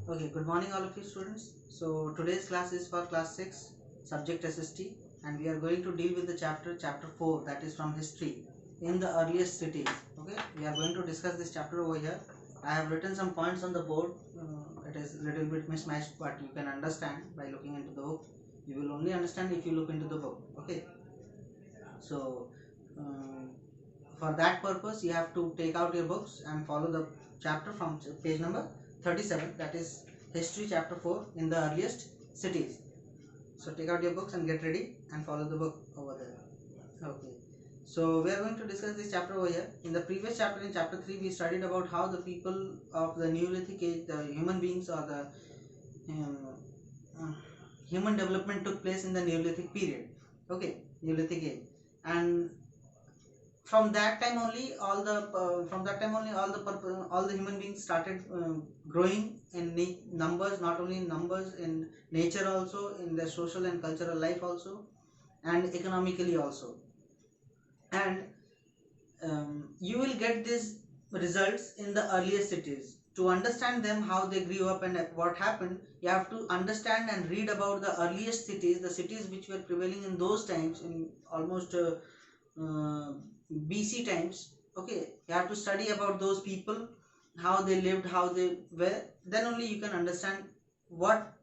Okay, good morning all of you students. So today's class is for class 6 subject SST, and we are going to deal with the chapter 4, that is from history in the earliest cities. Okay, we are going to discuss this chapter over here. I have written some points on the board. It is a little bit mismatched, but you can understand by looking into the book. You will only understand if you look into the book. Okay, so for that purpose you have to take out your books and follow the chapter from page number 37, that is history chapter 4 in the earliest cities. So take out your books and get ready and follow the book over there. Okay, so we are going to discuss this chapter over here. In the previous chapter, in chapter 3, we studied about how the people of the Neolithic age, the human beings or the um, uh, human development took place in the Neolithic period. Okay, Neolithic age. And from that time only all the human beings started growing in numbers, not only in numbers, in nature also, in their social and cultural life also, and economically also. And you will get these results in the earliest cities. To understand them, how they grew up and what happened, you have to understand and read about the earliest cities, the cities which were prevailing in those times, in almost uh, BC times. Okay, you have to study about those people, how they lived, how they were. Then only you can understand what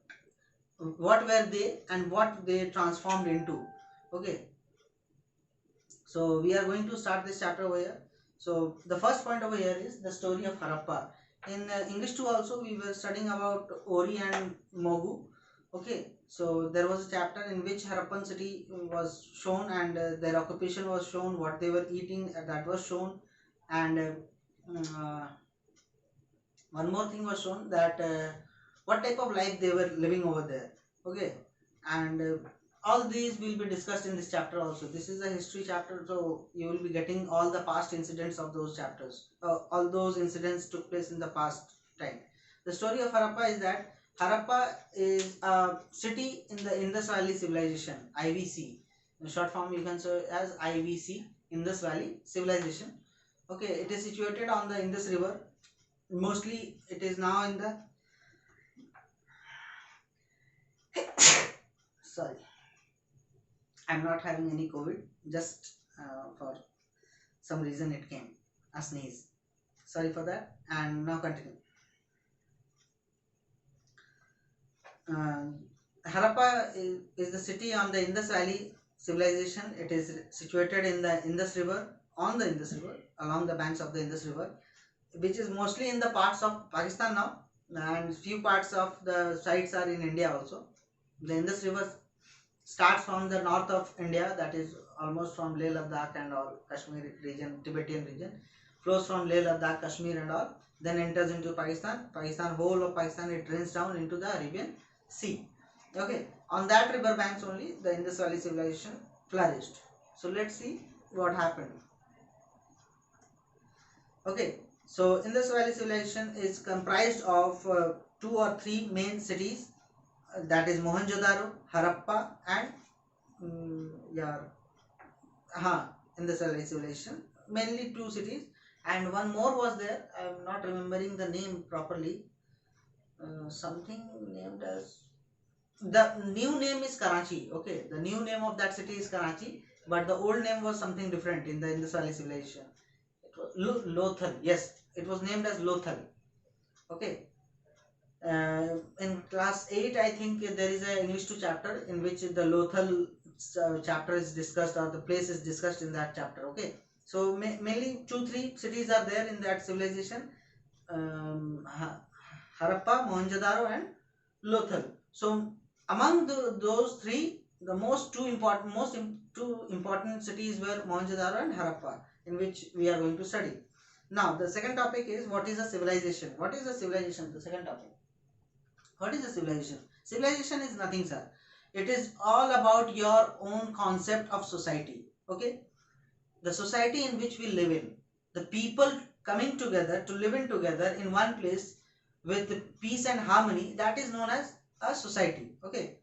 were they and what they transformed into. Okay, so we are going to start this chapter over here. So the first point over here is the story of Harappa. In English 2 also we were studying about Ori and Mogu. Okay, so there was a chapter in which Harappan city was shown, and their occupation was shown, what they were eating, that was shown, and one more thing was shown, that what type of life they were living over there. Okay, and all these will be discussed in this chapter also. This is a history chapter, so you will be getting all the past incidents of those chapters. All those incidents took place in the past time. The story of Harappa is that Harappa is a city in the Indus Valley Civilization, IVC. In short form you can say as IVC, Indus Valley Civilization. Okay, it is situated on the Indus River. Mostly it is now in the sorry, I'm not having any COVID, just for some reason it came a sneeze. Sorry for that. And now continue. uh, Harappa is the city on the Indus Valley Civilization. It is situated in the Indus River, on the Indus River, along the banks of the Indus River, which is mostly in the parts of Pakistan now, and few parts of the sites are in India also. The Indus River starts from the north of India, that is almost from Leh Ladakh and all Kashmir region, Tibetan region, flows from Leh Ladakh, Kashmir and all, then enters into Pakistan, whole of Pakistan, it drains down into the Arabian Sea. Okay, on that river banks only the Indus Valley civilization flourished. So let's see what happened. Okay, so Indus Valley civilization is comprised of 2 or 3 main cities, that is Mohenjo-daro, Harappa, and yeah, Indus Valley civilization. Mainly 2 cities, and one more was there. I am not remembering the name properly. Something named as, the new name is Karachi. Okay, the new name of that city is Karachi, but the old name was something different in the Indus Valley civilization. It was Lothal. Yes, it was named as Lothal. Okay. In class 8, I think there is an English 2 chapter in which the Lothal chapter is discussed, or the place is discussed in that chapter. Okay, so mainly 2-3 cities are there in that civilization, Harappa, Mohenjo-daro and Lothal. So among those 3, the two important cities were Mohenjo-daro and Harappa, in which we are going to study. Now the second topic is, what is a civilization? What is a civilization? The second topic. What is a civilization? Civilization is nothing, sir. It is all about your own concept of society. Okay, the society in which we live in, the people coming together to live in together in one place with peace and harmony, that is known as a society. Okay,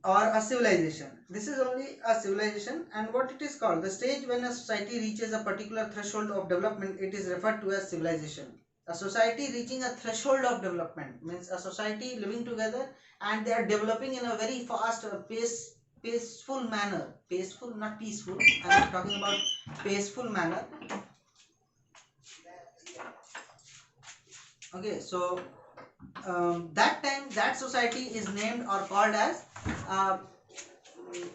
or a civilization. This is only a civilization. And what it is called, the stage when a society reaches a particular threshold of development, it is referred to as civilization. A society reaching a threshold of development means a society living together and they are developing in a very fast paceful manner. Paceful, not peaceful. I am talking about paceful manner. Okay, so that time that society is named or called as uh,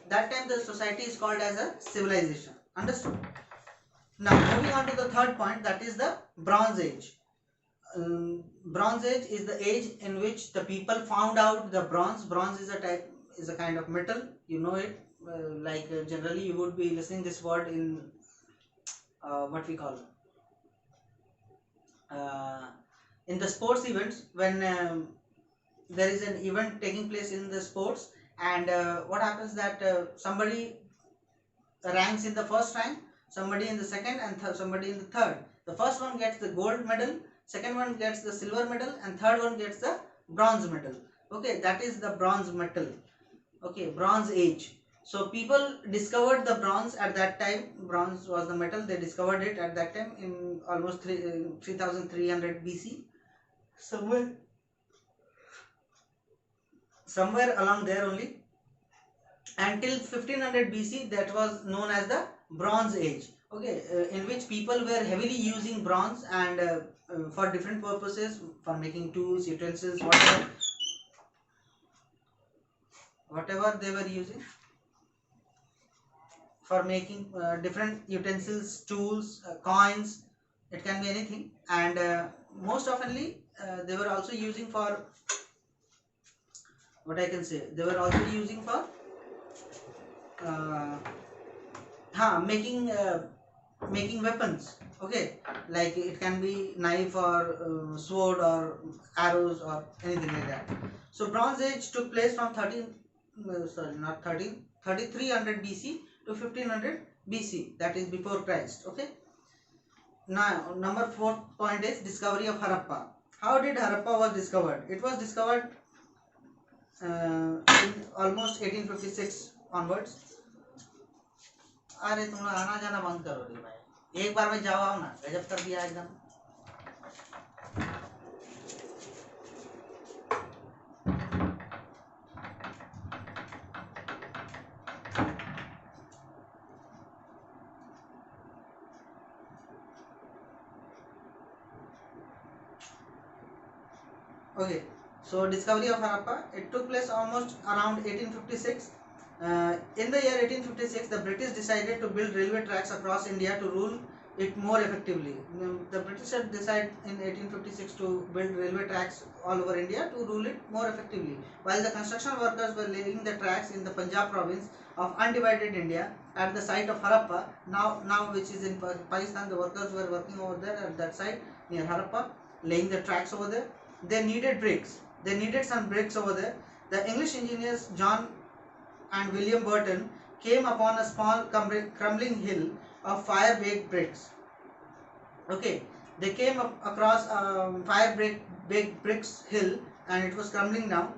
that time the society is called as a civilization. Understood? Now moving on to the third point, that is the Bronze Age. Bronze Age is the age in which the people found out the bronze. Bronze is a kind of metal. You know it. Generally, you would be listening this word in what we call uh, in the sports events when there is an event taking place in the sports, and what happens that somebody ranks in the first rank, somebody in the second, and somebody in the third. The first one gets the gold medal, second one gets the silver medal, and third one gets the bronze medal. Okay, that is the bronze medal. Okay, Bronze Age. So people discovered the bronze at that time. Bronze was the metal. They discovered it at that time in almost 3300 BC. Somewhere along there only. Until 1500 BC, that was known as the Bronze Age. Okay, in which people were heavily using bronze and for different purposes, for making tools, utensils, whatever they were using, for making different utensils, tools, coins. It can be anything, and most oftenly they were also using for what I can say. They were also using for uh, making weapons. Okay, like it can be knife or sword or arrows or anything like that. So Bronze Age took place from sorry, not 3300 BC to 1500 BC, that is before Christ. Okay, now number fourth point is discovery of Harappa. How did Harappa was discovered? It was discovered in almost 1856 onwards. अरे तुम लोग आना जाना बंद करो रे भाई, एक बार में जाओ आओ ना, गजब कर दिया एकदम. Okay, so discovery of Harappa, it took place almost around 1856. In the year 1856, the British decided to build railway tracks across India to rule it more effectively. The British had decided in 1856 to build railway tracks all over India to rule it more effectively. While the construction workers were laying the tracks in the Punjab province of undivided India at the site of Harappa, now which is in Pakistan, the workers were working over there at that site near Harappa, laying the tracks over there. They needed bricks. They needed some bricks over there. The English engineers John and William Burton came upon a small crumbling hill of fire-baked bricks. Okay, they came across fire-baked bricks hill, and it was crumbling down.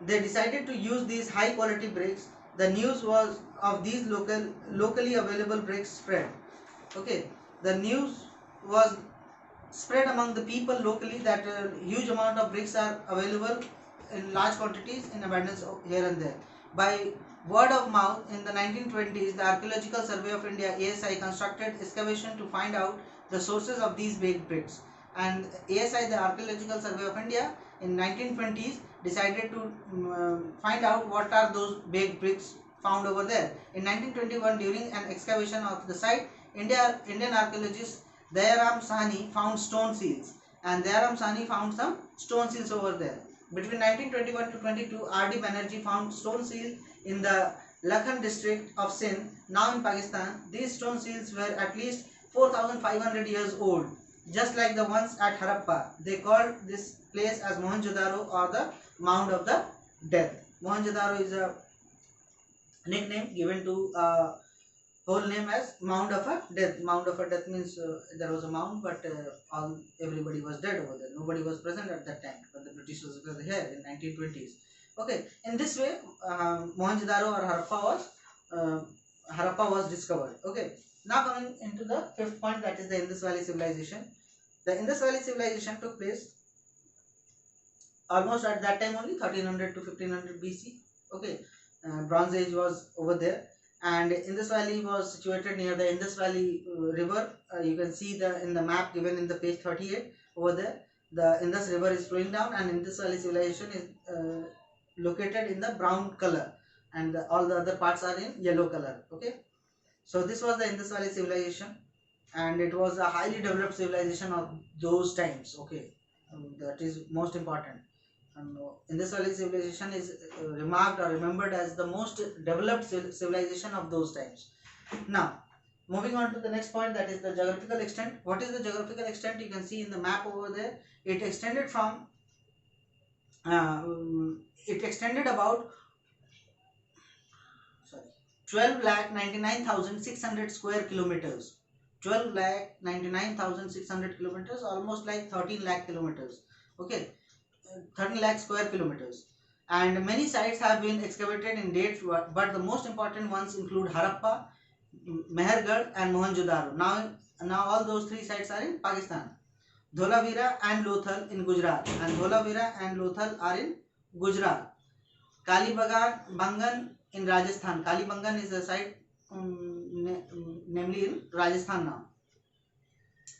They decided to use these high-quality bricks. The news was of these locally available bricks spread. Okay, the news was spread among the people locally that a huge amount of bricks are available in large quantities in abundance here and there. By word of mouth, in the 1920s, the Archaeological Survey of India (ASI) constructed excavation to find out the sources of these baked bricks. And ASI, the Archaeological Survey of India, in 1920s decided to find out what are those baked bricks found over there. In 1921, during an excavation of the site, Indian archaeologist Dayaram Sahni found stone seals, and Dayaram Sahni found some stone seals over there. Between 1921 to 22, R.D. Banerjee found stone seals in the Lakhan district of Sindh, now in Pakistan. These stone seals were at least 4,500 years old, just like the ones at Harappa. They called this place as Mohenjo-daro, or the Mound of the Death. Mohenjo-daro is a nickname given to whole name as Mound of a Death. Mound of a Death means there was a mound, but everybody was dead over there. Nobody was present at that time when the British was here in 1920s. Okay, in this way, Mohenjo-daro or Harappa was discovered. Okay, now coming into the fifth point, that is the Indus Valley Civilization. The Indus Valley civilization took place almost at that time only, 1300 to 1500 BC. Okay, Bronze Age was over there, and Indus Valley was situated near the Indus Valley river. You can see the in the map given in the page 38 over there. The Indus River is flowing down, and Indus Valley civilization is located in the brown color, and all the other parts are in yellow color. Okay, so this was the Indus Valley civilization, and it was a highly developed civilization of those times. Okay, that is most important. And Indus Valley civilization is remarked or remembered as the most developed civilization of those times. Now, moving on to the next point, that is the geographical extent. What is the geographical extent? You can see in the map over there. It extended from uh, it extended about, sorry, 12,99,600 square kilometers. 12,99,600 kilometers, almost like 13 lakh kilometers. Okay, 13 lakh square kilometers. And many sites have been excavated in dates, but the most important ones include Harappa, Mehergarh, and Mohenjo-daro. Now all those three sites are in Pakistan. Dholavira and Lothal in Gujarat, and Dholavira and Lothal are in Gujarat. Kalibangan in Rajasthan. Kalibangan is a site namely in Rajasthan now.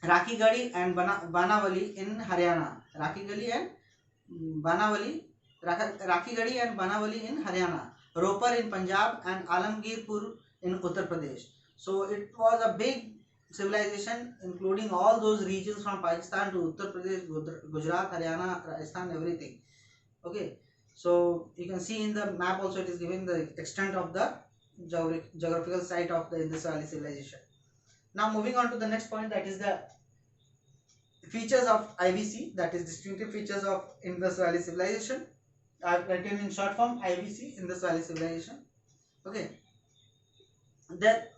Rakhigarhi and Banawali in Haryana. Rakhigarhi and Banawali, Rakhigarhi and Banawali in Haryana, Ropar in Punjab, and Alamgirpur in Uttar Pradesh. So it was a big civilization, including all those regions from Pakistan to Uttar Pradesh, Gujarat, Haryana, Rajasthan, everything. Okay, so you can see in the map also it is giving the extent of the geographical site of the Indus Valley civilization. Now moving on to the next point, that is the features of IVC, that is distinctive features of Indus Valley civilization. I have written in short form IVC, Indus Valley civilization. Okay, that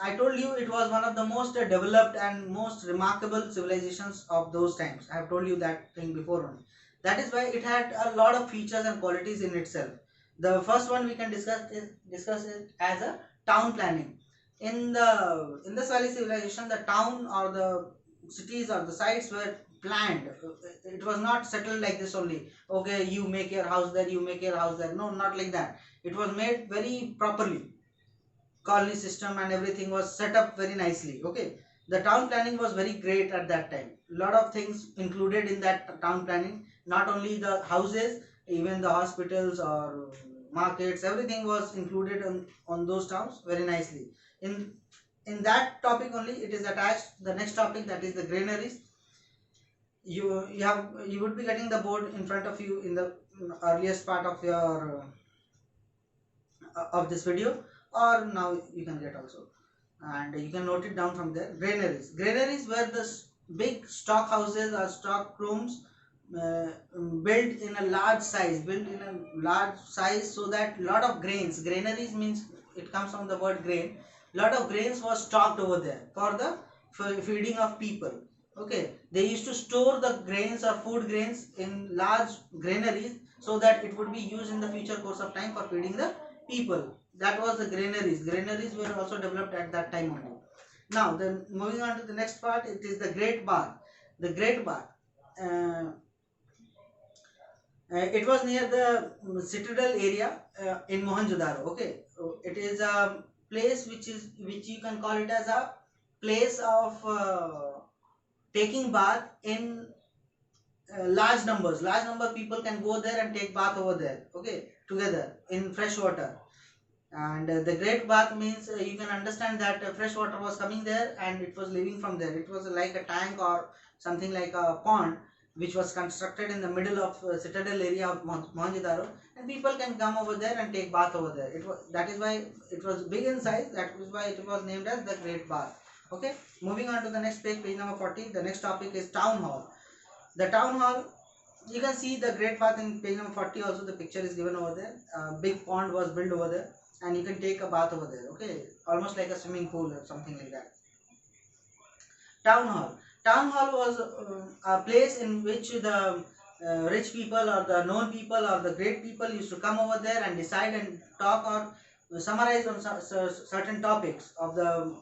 I told you it was one of the most developed and most remarkable civilizations of those times. I have told you that thing before only. That is why it had a lot of features and qualities in itself. The first one we can discuss it as a town planning. In the Indus Valley civilization, the town or the cities or the sites were planned. It was not settled like this only. Okay, you make your house there, you make your house there. No, not like that. It was made very properly. Colony system and everything was set up very nicely. Okay, the town planning was very great at that time. Lot of things included in that town planning. Not only the houses, even the hospitals or markets, everything was included on those towns very nicely. In that topic only it is attached the next topic, that is the granaries. You would be getting the board in front of you in the earliest part of your of this video, or now you can get also, and you can note it down from there. Granaries were the big stock houses or stock rooms, built in a large size so that lot of grains. Granaries means, it comes from the word grain. Lot of grains was stocked over there for the feeding of people. Okay, they used to store the grains or food grains in large granaries so that it would be used in the future course of time for feeding the people. That was the granaries. Granaries were also developed at that time only. Now then, moving on to the next part, it is the Great Bath. The Great Bath, it was near the citadel area in Mohenjo-daro. Okay, it is a place which you can call it as a place of taking bath in large numbers. Large number of people can go there and take bath over there. Okay, together in fresh water. And the Great Bath means, you can understand that fresh water was coming there and it was leaving from there. It was like a tank or something like a pond which was constructed in the middle of citadel area of Mohenjo-daro, and people can come over there and take bath over there. That is why it was big in size. That is why it was named as the Great Bath. Okay, moving on to the next page, page number 40. The next topic is town hall. The town hall, you can see the Great Bath in page number 40 also. The picture is given over there. A big pond was built over there and you can take a bath over there. Okay, almost like a swimming pool or something like that. Town hall. Town hall was a place in which the rich people or the known people or the great people used to come over there and decide and talk or summarize on certain topics of the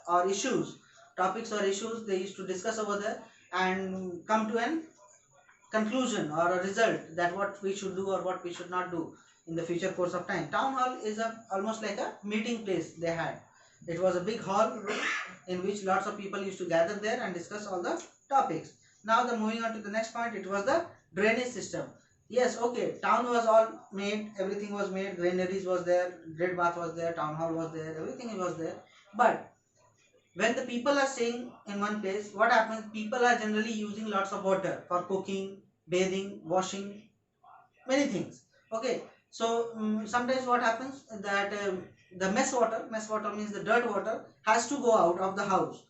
or issues topics or issues they used to discuss over there and come to an conclusion or a result that what we should do or what we should not do in the future course of time. Town hall is almost like a meeting place they had. It was a big hall room in which lots of people used to gather there and discuss all the topics. Now the moving on to the next point, it was the drainage system. Yes, okay, town was all made, everything was made, granaries was there, great bath was there, town hall was there, everything was there. But when the people are staying in one place, what happens? People are generally using lots of water for cooking, bathing, washing, many things. Okay, so sometimes what happens that the mess water means the dirt water has to go out of the house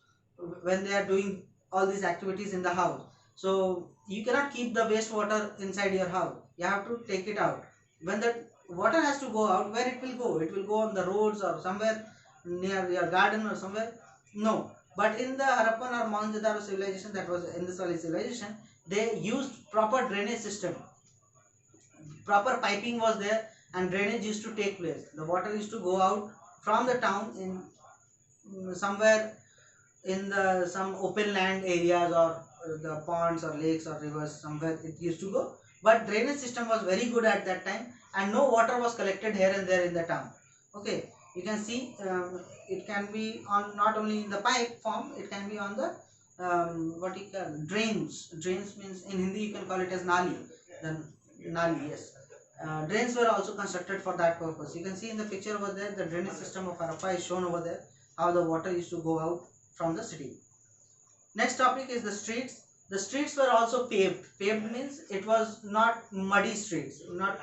when they are doing all these activities in the house. So you cannot keep the wastewater inside your house. You have to take it out. When that water has to go out, where it will go? It will go on the roads or somewhere near your garden or somewhere. No. But in the Harappan or Mohenjo-daro civilization, that was Indus Valley civilization, they used proper drainage system. Proper piping was there and drainage used to take place. The water used to go out from the town in somewhere in the some open land areas or the ponds or lakes or rivers, somewhere it used to go. But drainage system was very good at that time and no water was collected here and there in the town. Okay, you can see it can be on not only in the pipe form, it can be on the what you call drains means in Hindi you can call it as nali. Then nali, yes. Drains were also constructed for that purpose. You can see in the picture over there the drainage system of Harappa is shown over there, how the water used to go out from the city. Next topic is the streets. The streets were also paved. Paved means it was not muddy streets. Not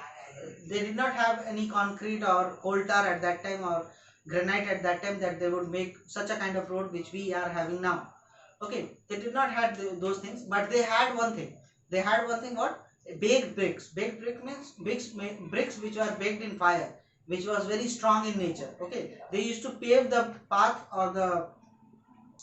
they did not have any concrete or coal tar at that time or granite at that time that they would make such a kind of road which we are having now. Okay, they did not have those things, but they had one thing. They had one thing, what? Baked bricks. Baked brick means bricks which were baked in fire, which was very strong in nature. Okay, they used to pave the path or the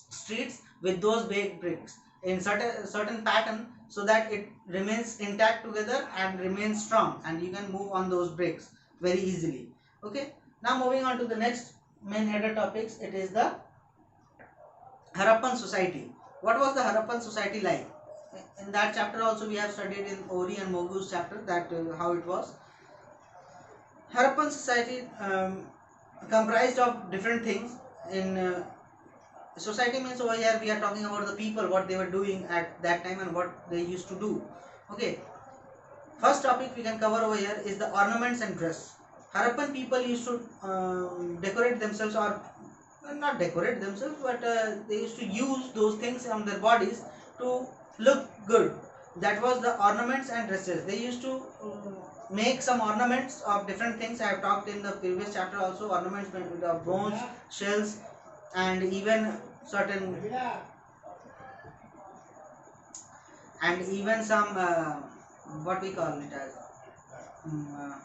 streets with those baked bricks in certain pattern so that it remains intact together and remains strong and you can move on those bricks very easily. Okay, now moving on to the next main header topics, it is the Harappan society. What was the Harappan society like? In that chapter also we have studied in Ori and Mogu's chapter that how it was. Harappan society comprised of different things. In society means over here we are talking about the people, what they were doing at that time and what they used to do. Okay, first topic we can cover over here is the ornaments and dress. Harappan people used to decorate themselves, or not decorate themselves, but they used to use those things on their bodies to look good. That was the ornaments and dresses. They used to make some ornaments of different things. I have talked in the previous chapter also. Ornaments with the bones, shells, and even certain some what we call it as um,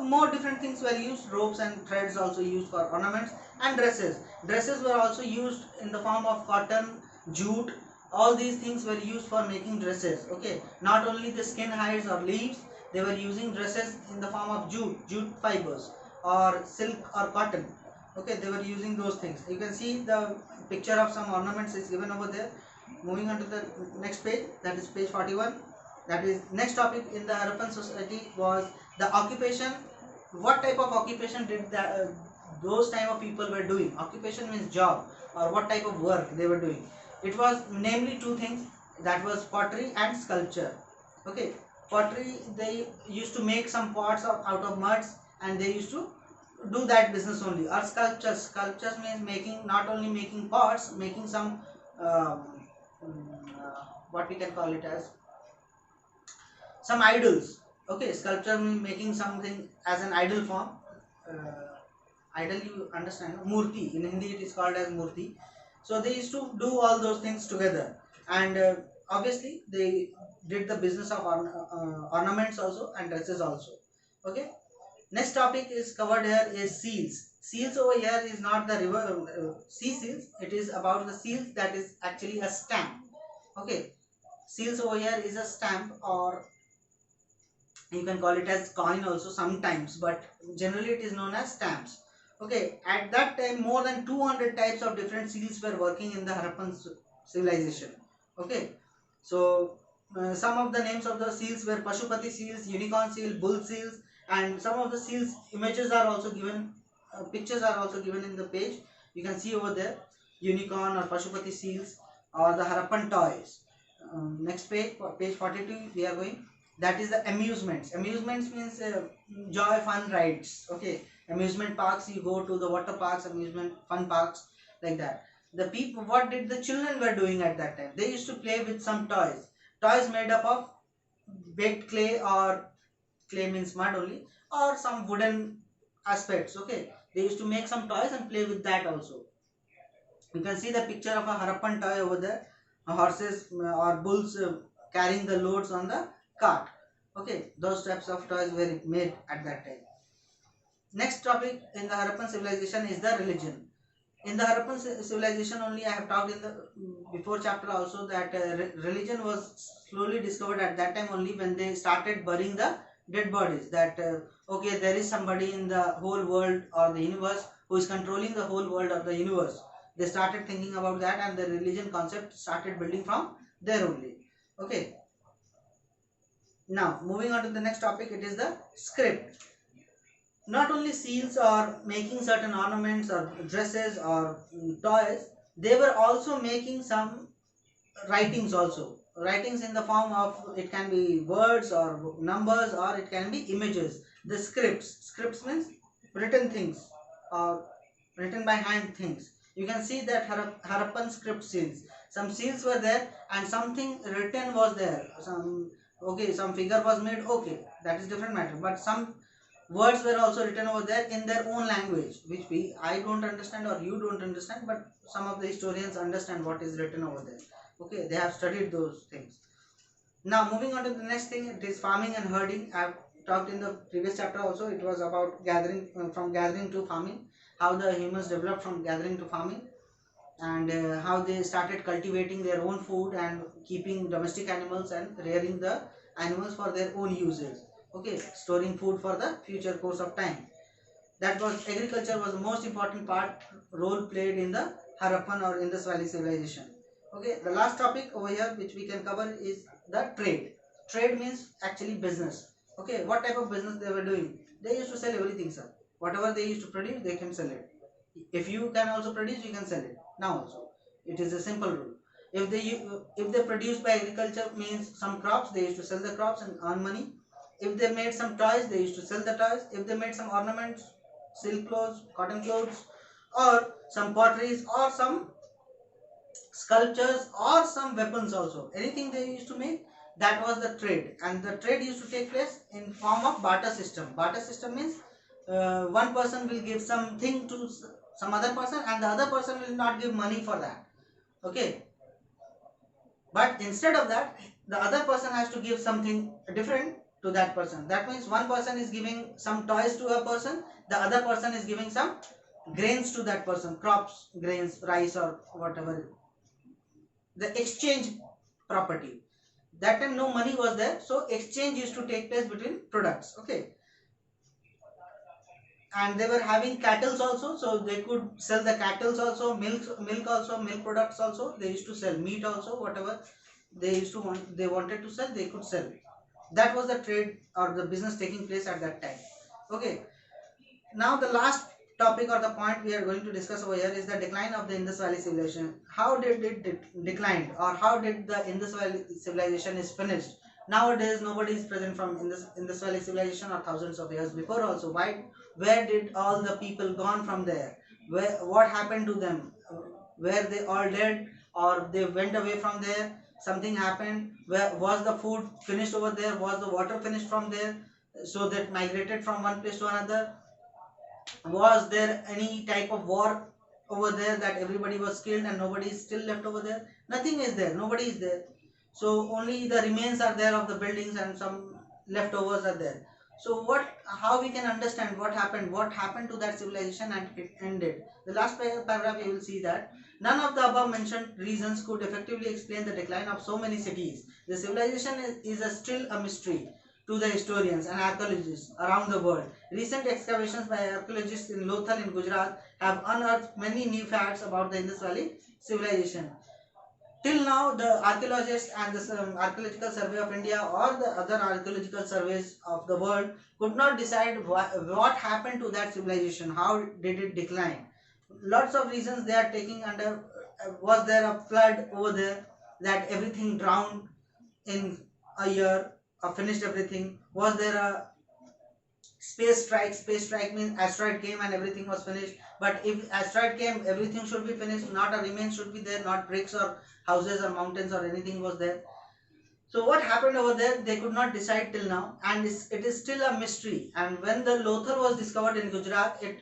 more different things were used. Ropes and threads also used for ornaments, and dresses were also used in the form of cotton, jute. All these things were used for making dresses. Okay, not only the skin hides or leaves, they were using dresses in the form of jute fibers or silk or cotton. Okay, they were using those things. You can see the picture of some ornaments is given over there. Moving on to the next page, that is page 41. That is next topic in the Harappan society was the occupation. What type of occupation did those type of people were doing? Occupation means job, or what type of work they were doing. It was namely two things, that was pottery and sculpture. Okay, pottery, they used to make some pots out of muds and they used to do that business only. Or sculptures means making, not only making pots, making some what we can call it as some idols. Okay, sculpture means making something as an idol form. Idol, you understand, no? Murti, in Hindi it is called as murti. So they used to do all those things together, and obviously they did the business of ornaments also and dresses also. Okay, next topic is covered here is seals. Seals over here is not the river sea seals, it is about the seals that is actually a stamp. Okay, seals over here is a stamp, or you can call it as coin also sometimes, but generally it is known as stamps. Okay, at that time more than 200 types of different seals were working in the Harappan civilization. Okay, so some of the names of the seals were Pashupati seals, unicorn seal, bull seals, and some of the seals images are also given, pictures are also given in the page. You can see over there, unicorn or Pashupati seals or the Harappan toys. Next page, page 42, we are going. That is the amusements. Amusements means joy, fun rides. Okay, amusement parks, you go to the water parks, amusement fun parks, like that. The people, what did the children were doing at that time? They used to play with some toys made up of baked clay, or clay means mud only, or some wooden aspects. Okay, they used to make some toys and play with that also. You can see the picture of a Harappan toy over there, horses or bulls carrying the loads on the cart. Okay, those types of toys were made at that time. Next topic in the Harappan civilization is the religion. In the Harappan civilization only, I have talked in the before chapter also that religion was slowly discovered at that time only, when they started burying the dead bodies. That okay, there is somebody in the whole world or the universe who is controlling the whole world of the universe. They started thinking about that, and the religion concept started building from there only. Okay, now moving on to the next topic, it is the script. Not only seals or making certain ornaments or dresses or toys, they were also making some writings also. Writings in the form of, it can be words or numbers, or it can be images. The scripts means written things, or written by hand things. You can see that Harappan script seals. Some seals were there and something written was there. Some, okay, some figure was made. Okay, that is different matter. But some words were also written over there in their own language, which I don't understand or you don't understand, but some of the historians understand what is written over there. Okay, they have studied those things. Now moving on to the next thing, it is farming and herding. I've talked in the previous chapter also. It was about gathering, from gathering to farming, how the humans developed from gathering to farming, and how they started cultivating their own food and keeping domestic animals and rearing the animals for their own uses. Okay, storing food for the future course of time. That was, agriculture was the most important part, role played in the Harappan or Indus Valley civilization. Okay, the last topic over here which we can cover is the trade. Trade means actually business. Okay, what type of business they were doing? They used to sell everything, sir. Whatever they used to produce, they can sell it. If you can also produce, you can sell it now also. It is a simple rule. If they produce by agriculture, means some crops, they used to sell the crops and earn money. If they made some toys, they used to sell the toys. If they made some ornaments, silk clothes, cotton clothes, or some potteries, or some sculptures, or some weapons also, anything they used to make, that was the trade. And the trade used to take place in form of barter system. Barter system means one person will give something to some other person, and the other person will not give money for that. Okay, but instead of that, the other person has to give something different to that person. That means one person is giving some toys to a person, the other person is giving some grains to that person, crops, grains, rice, or whatever. The exchange property. That time no money was there, so exchange used to take place between products. Okay, and they were having cattle also, so they could sell the cattle also, milk also, milk products also. They used to sell meat also, whatever they wanted to sell, they could sell. That was the trade or the business taking place at that time. Okay, now the last topic or the point we are going to discuss over here is the decline of the Indus Valley civilization. How did it decline, or how did the Indus Valley civilization is finished? Nowadays nobody is present from Indus Valley civilization, or thousands of years before also. Why? Where did all the people gone from there? What happened to them? Were they all dead, or they went away from there? Something happened. Where was the food finished over there? Was the water finished from there, so that migrated from one place to another? Was there any type of war over there, that everybody was killed and nobody is still left over there? Nothing is there, nobody is there. So only the remains are there of the buildings, and some leftovers are there. So how we can understand what happened to that civilization and it ended? The last paragraph you will see that none of the above mentioned reasons could effectively explain the decline of so many cities. The civilization is still a mystery. to the historians and archaeologists around the world. Recent excavations by archaeologists in Lothal in Gujarat have unearthed many new facts about the Indus Valley civilization. Till now, the archaeologists and the Archaeological Survey of India or the other archaeological surveys of the world could not decide what happened to that civilization, how did it decline. Lots of reasons they are taking under. Was there a flood over there that everything drowned in a year or finished everything? Was there a space strike? Space strike means asteroid came and everything was finished. But if asteroid came, everything should be finished. Not a remains should be there. Not bricks or houses or mountains or anything was there. So what happened over there? They could not decide till now, and it is still a mystery. And when the Lothal was discovered in Gujarat, it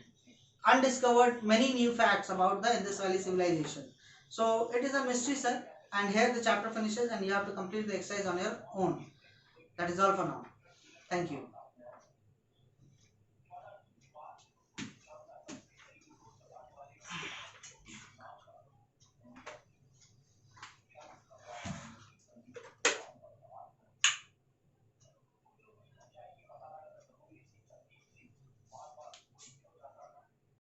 undiscovered many new facts about the Indus Valley civilization. So it is a mystery, sir. And here the chapter finishes, and you have to complete the exercise on your own. That is all for now. Thank you.